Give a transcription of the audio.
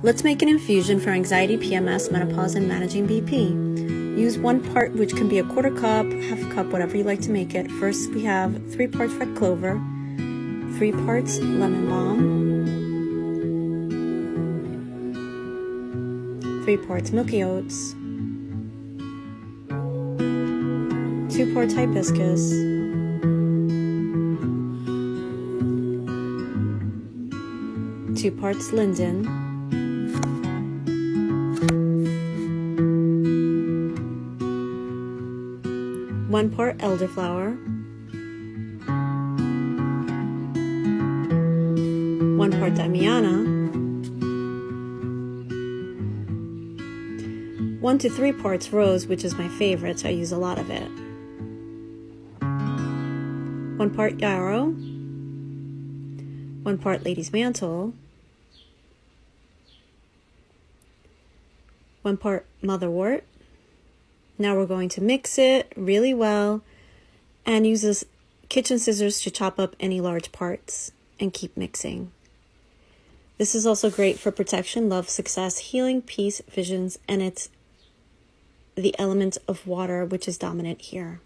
Let's make an infusion for anxiety, PMS, menopause, and managing BP. Use 1 part, which can be a 1/4 cup, 1/2 cup, whatever you like to make it. First, we have 3 parts red clover, 3 parts lemon balm, 3 parts milky oats, 2 parts hibiscus, 2 parts linden, 1 part elderflower, 1 part damiana, 1 to 3 parts rose, which is my favorite, so I use a lot of it. 1 part yarrow, 1 part lady's mantle, 1 part motherwort. Now we're going to mix it really well and use this kitchen scissors to chop up any large parts and keep mixing. This is also great for protection, love, success, healing, peace, visions, and it's the element of water which is dominant here.